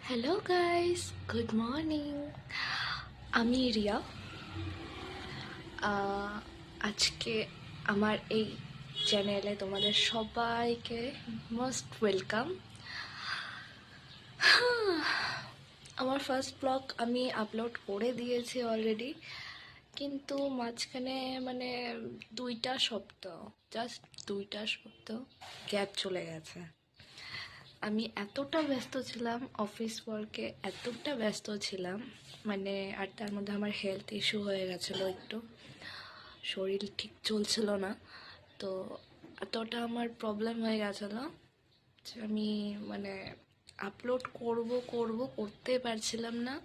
Hello guys, good morning. আমি রিয়া। আজকে আমার এই চ্যানেলে তোমাদের সবাইকে মোস্ট ওয়েলকাম। আমার ফার্স্ট ব্লগ আমি আপলোড করে দিয়েছি অলরেডি, কিন্তু মাঝখানে মানে 2টা সপ্তাহ, জাস্ট 2টা সপ্তাহ গ্যাপ চলে গেছে। আমি এতটা ব্যস্ত ছিলাম অফিস ওয়ার্কে, এতটা ব্যস্ত ছিলাম মানে, আর তার মধ্যে আমার হেলথ ইস্যু হয়ে গেছিলো, একটু শরীর ঠিক চলছিল না। তো এতটা আমার প্রবলেম হয়ে গেছিলো যে আমি মানে আপলোড করতে পারছিলাম না।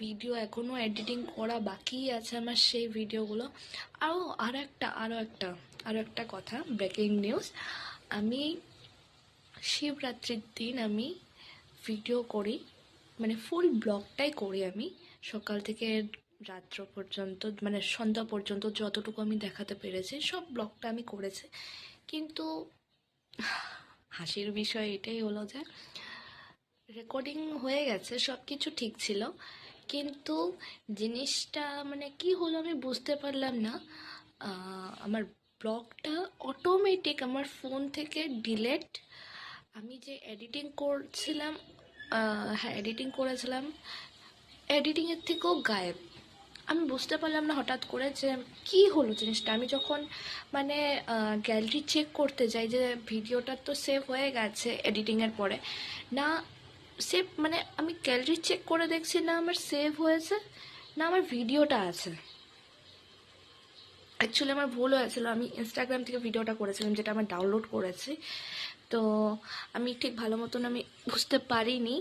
ভিডিও এখনও এডিটিং করা বাকি আছে আমার, সেই ভিডিওগুলো। আরও একটা কথা, ব্রেকিং নিউজ। আমি শিবরাত্রির দিন আমি ভিডিও করি, মানে ফুল ব্লগটাই করি আমি, সকাল থেকে রাত্র পর্যন্ত, মানে সন্ধ্যা পর্যন্ত যতটুকু আমি দেখাতে পেরেছি সব ব্লগটা আমি করেছি। কিন্তু হাসির বিষয় এটাই হলো যে রেকর্ডিং হয়ে গেছে, সব কিছু ঠিক ছিল, কিন্তু জিনিসটা মানে কি হলো আমি বুঝতে পারলাম না। আমার ব্লগটা অটোমেটিক আমার ফোন থেকে ডিলেট, আমি যে এডিটিং করছিলাম, হ্যাঁ এডিটিং করেছিলাম, এডিটিংয়ের থেকেও গায়েব। আমি বুঝতে পারলাম না হঠাৎ করে যে কি হলো জিনিসটা। আমি যখন মানে গ্যালারি চেক করতে যাই যে ভিডিওটা তো সেভ হয়ে গেছে এডিটিংয়ের পরে, না সেভ, মানে আমি গ্যালারি চেক করে দেখছি না আমার সেভ হয়েছে, না আমার ভিডিওটা আছে। অ্যাকচুয়ালি আমার ভুল হয়েছিল, আমি ইনস্টাগ্রাম থেকে ভিডিওটা করেছিলাম যেটা আমার ডাউনলোড করেছি। তো আমি ঠিক ভালো মতন আমি বুঝতে পারিনি।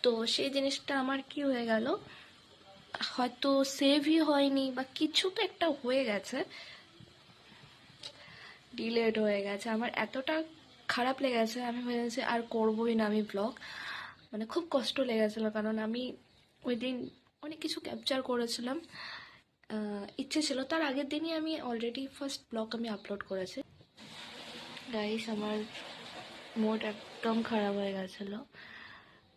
তো সেই জিনিসটা আমার কি হয়ে গেল, হয়তো সেভই হয়নি বা কিছু তো একটা হয়ে গেছে, ডিলেট হয়ে গেছে। আমার এতটা খারাপ লেগেছে, আমি ভেবেছি আর করবোই না আমি ব্লগ। মানে খুব কষ্ট লেগেছিলো, কারণ আমি ওই দিন অনেক কিছু ক্যাপচার করেছিলাম, ইচ্ছে ছিল। তার আগের দিনই আমি অলরেডি ফার্স্ট ব্লগ আমি আপলোড করেছি। গাইস, আমার মুড একদম খারাপ হয়ে গেছিলো।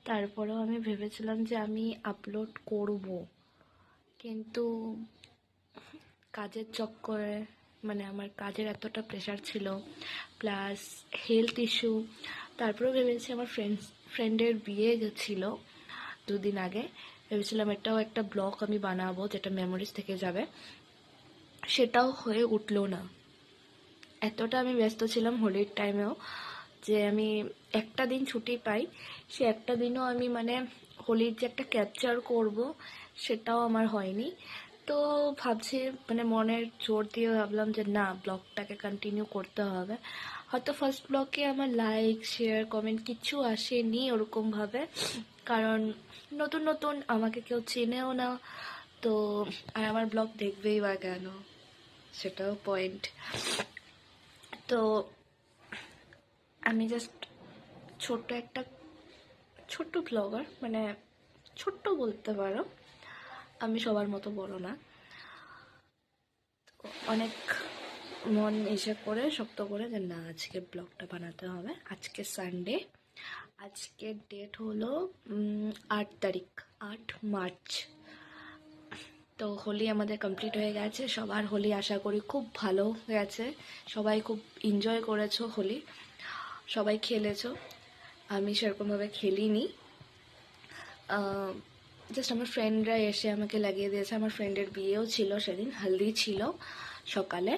তারপরেও আমি ভেবেছিলাম যে আমি আপলোড করব, কিন্তু কাজের চক্করে, মানে আমার কাজের এতটা প্রেশার ছিল, প্লাস হেলথ ইস্যু। তারপরেও ভেবেছি, আমার ফ্রেন্ডের বিয়ে ছিল 2 দিন আগে, ভেবেছিলাম এটাও একটা ব্লগ আমি বানাবো যেটা মেমোরিজ থেকে যাবে, সেটাও হয়ে উঠলো না। এতটা আমি ব্যস্ত ছিলাম হোলির টাইমেও যে আমি একটা দিন ছুটি পাই, সে একটা দিনও আমি মানে হোলির যে একটা ক্যাপচার করব সেটাও আমার হয়নি। তো ভাবছি, মানে মনের জোর দিয়ে ভাবলাম যে না, ব্লগটাকে কন্টিনিউ করতে হবে। হয়তো ফার্স্ট ব্লগে আমার লাইক শেয়ার কমেন্ট কিছু আসেনি ওরকমভাবে, কারণ নতুন নতুন, আমাকে কেউ চেনেও না। তো আর আমার ব্লগ দেখবেই বা কেন, সেটাও পয়েন্ট। তো আমি জাস্ট ছোট্ট ব্লগার, মানে ছোট্ট বলতে পারো, আমি সবার মতো বড় না। অনেক মন এসে করে শক্ত করে যে না, আজকে ব্লগটা বানাতে হবে। আজকে সানডে, আজকের ডেট হলো 8 তারিখ, 8 মার্চ। তো হোলি আমাদের কমপ্লিট হয়ে গেছে। সবার হোলি আশা করি খুব ভালো গেছে, সবাই খুব এনজয় করেছো হোলি, সবাই খেলেছো। আমি সেরকমভাবে খেলিনি, জাস্ট আমার ফ্রেন্ডরা এসে আমাকে লাগিয়ে দিয়েছে। আমার ফ্রেন্ডের বিয়েও ছিল সেদিন, হলদি ছিল সকালে,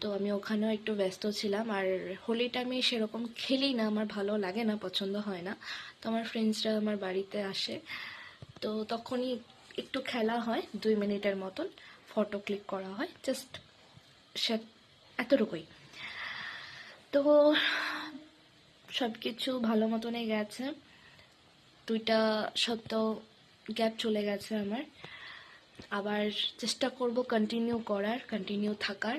তো আমি ওখানেও একটু ব্যস্ত ছিলাম। আর হোলিটা আমি সেরকম খেলি না, আমার ভালো লাগে না, পছন্দ হয় না। তো আমার ফ্রেন্ডসরা আমার বাড়িতে আসে, তো তখনই একটু খেলা হয় 2 মিনিটের মতন, ফটো ক্লিক করা হয়, জাস্ট সে এতটুকুই। তো সব কিছু ভালো মতনই গেছে। 2টা সপ্তাহ গ্যাপ চলে গেছে আমার, আবার চেষ্টা করব কন্টিনিউ থাকার।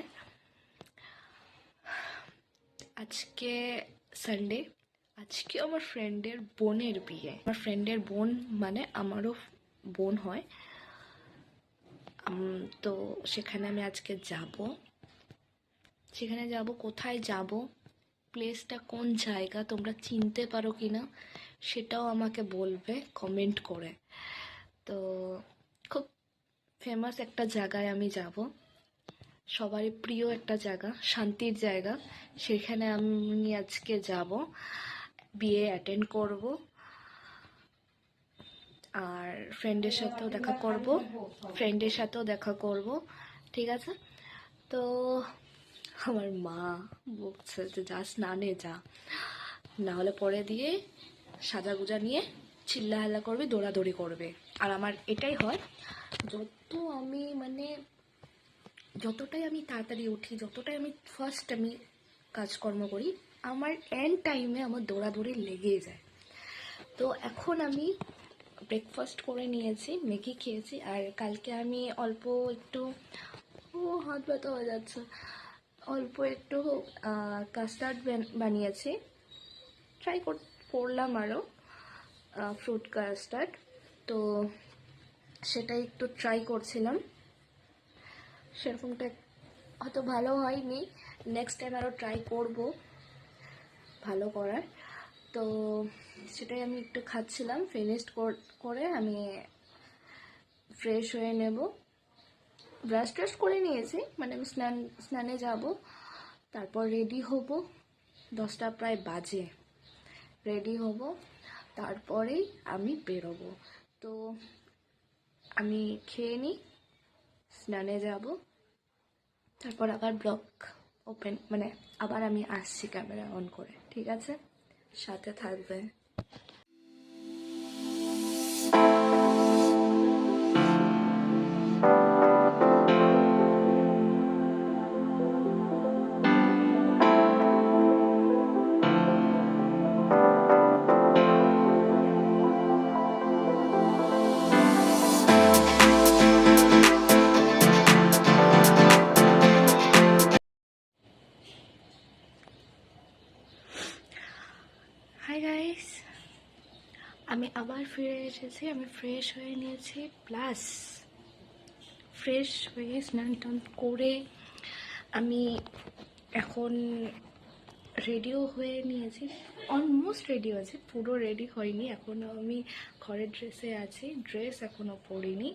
আজকে সানডে, আজকে আমার ফ্রেন্ডের বোনের বিয়ে। আমার ফ্রেন্ডের বোন মানে আমারও বোন হয়। তো সেখানে আমি আজকে যাব। সেখানে যাব, কোথায় যাব প্লেসটা কোন জায়গা, তোমরা চিনতে পারো কি না সেটাও আমাকে বলবে কমেন্ট করে। তো খুব ফেমাস একটা জায়গায় আমি যাব, সবারই প্রিয় একটা জায়গা, শান্তির জায়গা। সেখানে আমি আজকে যাব, বিয়ে অ্যাটেন্ড করব, আর ফ্রেন্ডের সাথেও দেখা করব, ঠিক আছে? তো আমার মা বলছে যে যা, স্নানে যা, না হলে পরে দিয়ে সাজাগুজা নিয়ে চিল্লাহাল্লা করবে, দৌড়াদৌড়ি করবে। আর আমার এটাই হয়, যতটাই আমি তাড়াতাড়ি উঠি, যতটাই আমি ফার্স্ট কাজকর্ম করি, আমার এন্ড টাইমে আমার দৌড়াদৌড়ি লেগেই যায়। তো এখন আমি ব্রেকফাস্ট করে নিয়েছি, ম্যাগি খেয়েছি, আর কালকে আমি অল্প একটু, হাত ব্যথা হয়ে যাচ্ছে, অল্প একটু কাস্টার্ড বানিয়েছি, ট্রাই করলাম আরও, ফ্রুট কাস্টার্ড। তো সেটাই একটু ট্রাই করছিলাম, সেরকমটা হয়তো ভালো হয়নি, নেক্সট টাইম আরও ট্রাই করব ভালো করার। তো সেটাই আমি একটু খাচ্ছিলাম, ফিনিশড করে আমি ফ্রেশ হয়ে নেব, ব্রাশ ট্রাশ করে নিয়েছি, মানে আমি স্নানে যাব, তারপর রেডি হব, 10টা প্রায় বাজে, রেডি হব, তারপরেই আমি বেরোবো। তো আমি খেয়ে নিই, স্নানে যাব, তারপর আবার ব্লগ ওপেন, আবার আমি আসছি ক্যামেরা অন করে, ঠিক আছে? সাথে থাকবে। হাই গাইস, আমি আবার ফিরে এসেছি, আমি ফ্রেশ হয়ে নিয়েছি, প্লাস ফ্রেশ হয়ে স্নান টান করে আমি এখন রেডিও হয়ে নিয়েছি, অলমোস্ট রেডি আছে, পুরো রেডি হয়নি এখনও, আমি ঘরের ড্রেসে আছি, ড্রেস এখনও পরিনি,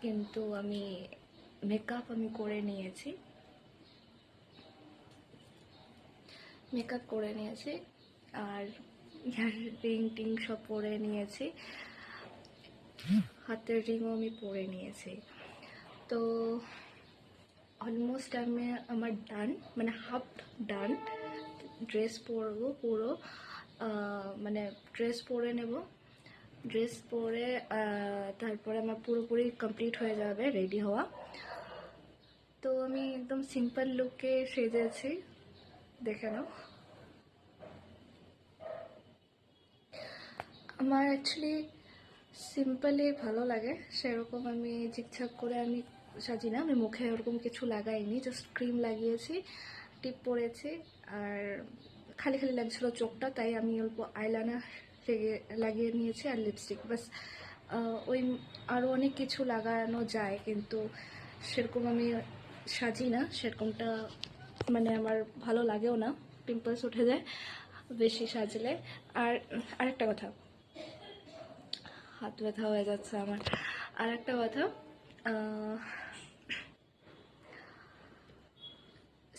কিন্তু আমি মেকআপ করে নিয়েছি, আর রিং টিং সব পরে নিয়েছি, হাতের রিংও আমি পরে নিয়েছি। তো অলমোস্ট আমার ডান, হাফ ডান, ড্রেস পরবো পুরো, ড্রেস পরে নেব, ড্রেস পরে তারপরে আমার পুরোপুরি কমপ্লিট হয়ে যাবে রেডি হওয়া। তো আমি একদম সিম্পল লুকে সেজেছি, দেখে নাও। আমার অ্যাকচুয়ালি সিম্পলই ভালো লাগে, সেরকম আমি ঝিকঝাক করে আমি সাজি না, আমি মুখে ওরকম কিছু লাগাইনি, জাস্ট ক্রিম লাগিয়েছি, টিপ পরেছি, আর খালি খালি লাগছিল চোখটা, তাই আমি অল্প আইলাইনার লাগিয়ে নিয়েছি, আর লিপস্টিক, বাস। ওই আরও অনেক কিছু লাগানো যায়, কিন্তু সেরকম আমি সাজি না, সেরকমটা আমার ভালো লাগেও না, পিম্পলস উঠে যায় বেশি সাজলে। আর আরেকটা কথা, হাত ব্যথা হয়ে যাচ্ছে আমার, আর একটা কথা,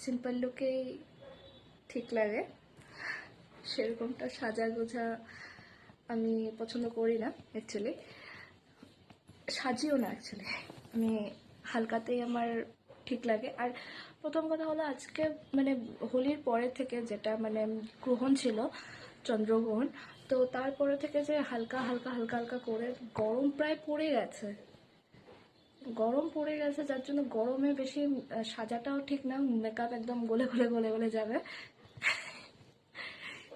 সিম্পল লুকেই ঠিক লাগে, সেরকমটা সাজা গোজা আমি পছন্দ করি না, অ্যাকচুয়ালি সাজিও না, অ্যাকচুয়ালি আমি হালকাতেই আমার ঠিক লাগে। আর প্রথম কথা হলো, আজকে হোলির পরে থেকে যেটা গ্রহণ ছিল, চন্দ্রগ্রহণ, তো তারপরে থেকে যে হালকা হালকা হালকা হালকা করে গরম প্রায় পড়ে গেছে, যার জন্য গরমে বেশি সাজাটাও ঠিক না, মেকআপ একদম গলে গলে গলে গলে যাবে।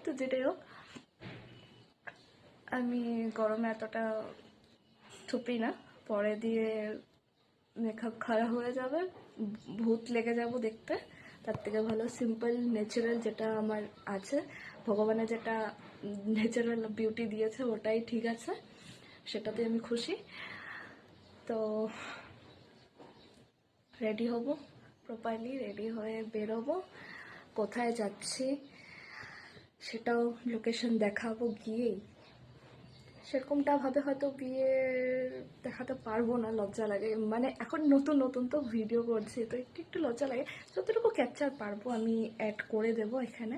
তো যেটাই হোক, আমি গরমে এতটা থুপি না, পরে দিয়ে মেকআপ খারাপ হয়ে যাবে, ভূত লেগে যাব দেখতে, তার থেকে ভালো সিম্পল ন্যাচারাল যেটা আমার আছে, ভগবানের যেটা ন্যাচারাল বিউটি দিয়েছে ওটাই ঠিক আছে, সেটাতে আমি খুশি। তো রেডি হব, প্রপারলি রেডি হয়ে বেরোবো, কোথায় যাচ্ছি সেটাও লোকেশন দেখাবো গিয়েই। সেরকমটা ভাবে হয়তো বিয়ে দেখাতে পারবো না, লজ্জা লাগে। মানে এখন নতুন নতুন তো ভিডিও করছি, তো একটু একটু লজ্জা লাগে। যতটুকু ক্যাপচার পারবো আমি অ্যাড করে দেবো এখানে।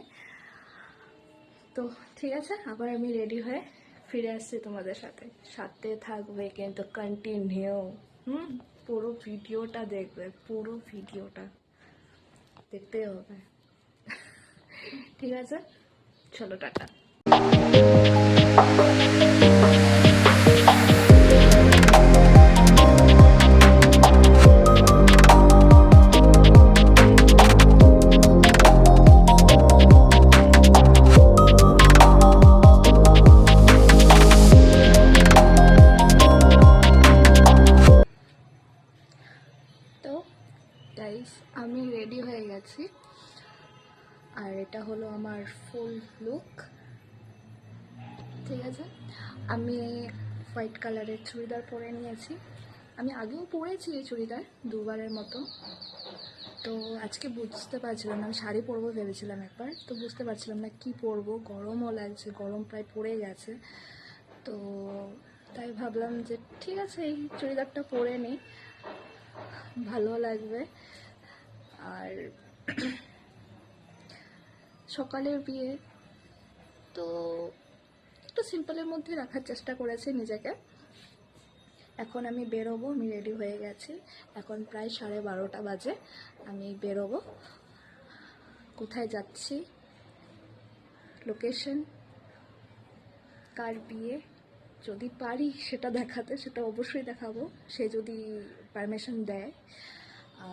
তো ঠিক আছে, আবার আমি রেডি হয়ে ফিরে আসছি তোমাদের সাথে। সাথে থাকবে কিন্তু কন্টিনিউ। পুরো ভিডিওটা দেখবে, পুরো ভিডিওটা দেখতে হবে। ঠিক আছে, চলো টাটা। তো গাইস, আমি রেডি হয়ে গেছি, আর এটা হলো আমার ফুল লুক। ঠিক আছে, আমি হোয়াইট কালারের চুড়িদার পরে নিয়েছি। আমি আগেও পরেছি এই চুড়িদার দুবারের মতো। তো আজকে বুঝতে পারছিলাম না, আমি শাড়ি পরবো ভেবেছিলাম একবার, তো বুঝতে পারছিলাম না কি পরবো। গরমও লাগছে, গরম প্রায় পড়ে গেছে। তো তাই ভাবলাম যে ঠিক আছে, এই চুড়িদারটা পরে নিই, ভালো লাগবে। আর সকালের বিয়ে তো একটু সিম্পলের মধ্যে রাখার চেষ্টা করেছি নিজেকে। এখন আমি বেরোবো, আমি রেডি হয়ে গেছি। এখন প্রায় 12:30 বাজে, আমি বেরোবো। কোথায় যাচ্ছি, লোকেশন, কার বিয়ে, যদি পারি সেটা দেখাতে, সেটা অবশ্যই দেখাবো, সে যদি পারমিশন দেয়।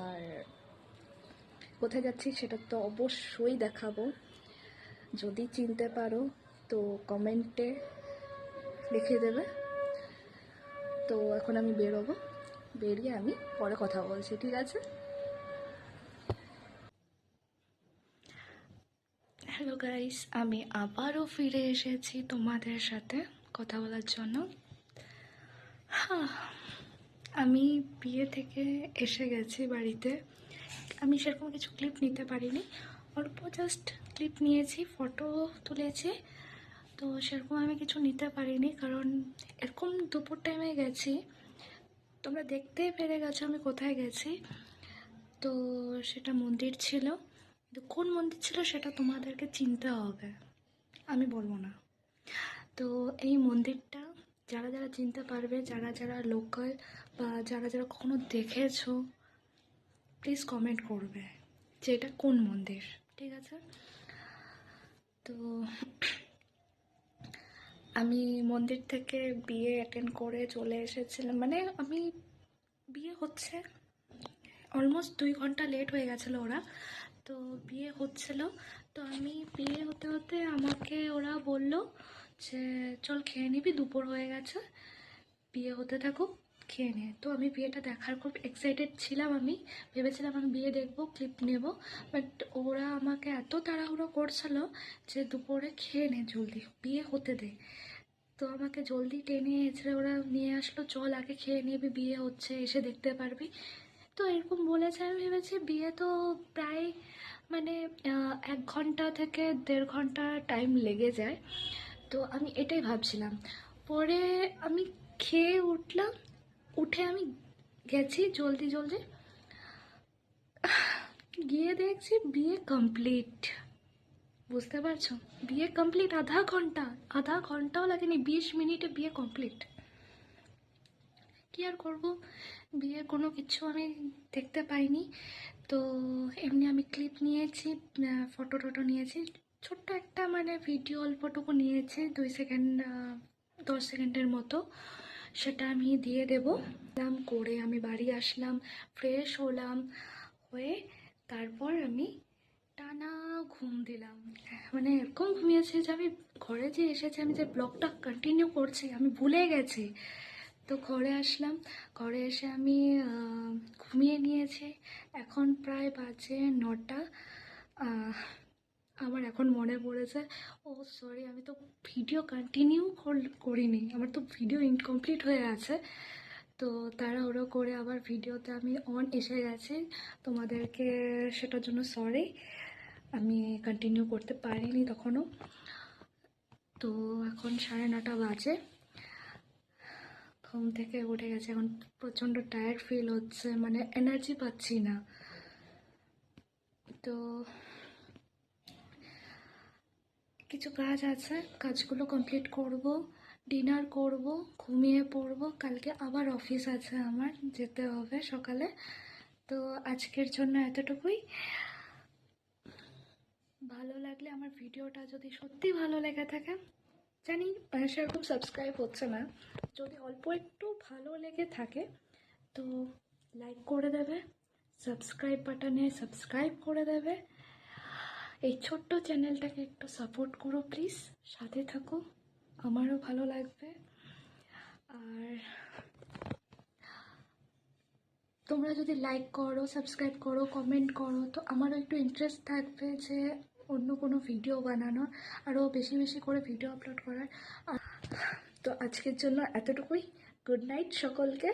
আর কোথায় যাচ্ছি সেটা তো অবশ্যই দেখাবো। যদি চিনতে পারো তো কমেন্টে লিখে দেবে। তো এখন আমি বেরোবো, বেরিয়ে আমি পরে কথা বলছি, ঠিক আছে? হ্যালো গাইস, আমি আবারও ফিরে এসেছি তোমাদের সাথে কথা বলার জন্য। আমি বিয়ে থেকে এসে গেছি বাড়িতে। আমি সেরকম কিছু ক্লিপ নিতে পারিনি, অল্প জাস্ট ক্লিপ নিয়েছি, ফটো তুলেছি। তো সেরকম আমি কিছু নিতে পারিনি, কারণ এরকম দুপুর টাইমে গেছি। তোমরা দেখতেই পেরে গেছো আমি কোথায় গেছি। তো সেটা মন্দির ছিল, কিন্তু কোন মন্দির ছিল সেটা তোমাদেরকে চিনতে হবে, আমি বলবো না। তো এই মন্দিরটা যারা যারা চিনতে পারবে, যারা যারা লোকাল বা যারা যারা কখনো দেখেছো, প্লিজ কমেন্ট করবে যে এটা কোন মন্দির, ঠিক আছে? তো আমি মন্দির থেকে বিয়ে অ্যাটেন্ড করে চলে এসেছিলাম। মানে আমি বিয়ে হচ্ছে অলমোস্ট 2 ঘন্টা লেট হয়ে গেছিলো ওরা। তো বিয়ে হচ্ছিল, তো আমি বিয়ে হতে হতে আমাকে ওরা বলল যে চল খেয়ে নিবি, দুপুর হয়ে গেছে, বিয়ে হতে থাকুক, খেয়ে নে। তো আমি বিয়েটা দেখার খুব এক্সাইটেড ছিলাম। আমি ভেবেছিলাম আমি বিয়ে দেখবো, ক্লিপ নেব, বাট ওরা আমাকে এত তাড়াহুড়ো করছিল যে দুপুরে খেয়ে নে, জলদি বিয়ে হতে দে। তো আমাকে জলদি টেনে এছড়ে ওরা নিয়ে আসলো, চল আগে খেয়ে নিবি, বিয়ে হচ্ছে, এসে দেখতে পারবি। তো এরকম বলেছে, আমি ভেবেছি বিয়ে তো প্রায় মানে 1 ঘন্টা থেকে 1.5 ঘন্টা টাইম লেগে যায়। তো আমি এটাই ভাবছিলাম। পরে আমি খেয়ে উঠলাম, উঠে আমি গেছি জলদি জলদি, গিয়ে দেখছি বিয়ে কমপ্লিট। বুঝতে পারছো, বিয়ে কমপ্লিট, আধা ঘন্টাও লাগেনি, 20 মিনিটে বিয়ে কমপ্লিট। কি আর করবো, বিয়ে কোনো কিছু আমি দেখতে পাইনি। তো এমনি আমি ক্লিপ নিয়েছি, ফটো টটো নিয়েছি, ছোট্ট একটা মানে ভিডিও অল্পটুকু নিয়েছি, 2 সেকেন্ড 10 সেকেন্ডের মতো, সেটা আমি দিয়ে দেবো। করে আমি বাড়ি আসলাম, ফ্রেশ হলাম, হয়ে তারপর আমি টানা ঘুম দিলাম। মানে এরকম ঘুমিয়েছি যে আমি ঘরে যে এসেছি, আমি যে ব্লগটা কন্টিনিউ করছি আমি ভুলে গেছি। তো ঘরে আসলাম, ঘরে এসে আমি ঘুমিয়ে নিয়েছি। এখন প্রায় বাজে 9টা। আমার এখন মনে পড়েছে, ও সরি, আমি তো ভিডিও কন্টিনিউ করিনি, আমার তো ভিডিও ইনকমপ্লিট হয়ে আছে। তো তাড়াহুড়ো করে আবার ভিডিওতে আমি অন এসে গেছি, তোমাদেরকে সেটার জন্য সরি। আমি কন্টিনিউ করতে পারিনি তখনও। তো এখন 9:30 বাজে, ঘুম থেকে উঠে গেছে, এখন প্রচণ্ড টায়ার্ড ফিল হচ্ছে, মানে এনার্জি পাচ্ছি না। তো কিছু কাজ আছে, কাজগুলো কমপ্লিট করব, ডিনার করব, ঘুমিয়ে পড়ব। কালকে আবার অফিস আছে, আমার যেতে হবে সকালে। তো আজকের জন্য এতটুকুই। ভালো লাগলে, আমার ভিডিওটা যদি সত্যি ভালো লেগে থাকে, জানি সেরকম সাবস্ক্রাইব হচ্ছে না, যদি অল্প একটু ভালো লেগে থাকে তো লাইক করে দেবে, সাবস্ক্রাইব বাটনে সাবস্ক্রাইব করে দেবে। এই ছোট্ট চ্যানেলটাকে একটু সাপোর্ট করো প্লিজ, সাথে থাকো, আমারও ভালো লাগবে। আর তোমরা যদি লাইক করো, সাবস্ক্রাইব করো, কমেন্ট করো, তো আমারও একটু ইন্টারেস্ট থাকবে যে অন্য কোনো ভিডিও বানানোর, আরও বেশি বেশি করে ভিডিও আপলোড করার। তো আজকের জন্য এতটুকুই। গুড নাইট সকলকে।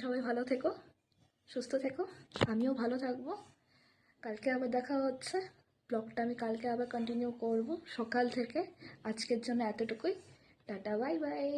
সবাই ভালো থেকো, সুস্থ থেকো, আমিও ভালো থাকবো। কালকে আবার দেখা হচ্ছে, ব্লগটা আমি কালকে আবার কন্টিনিউ করব সকাল থেকে। আজকের জন্য এতটুকুই, টাটা, বাই বাই।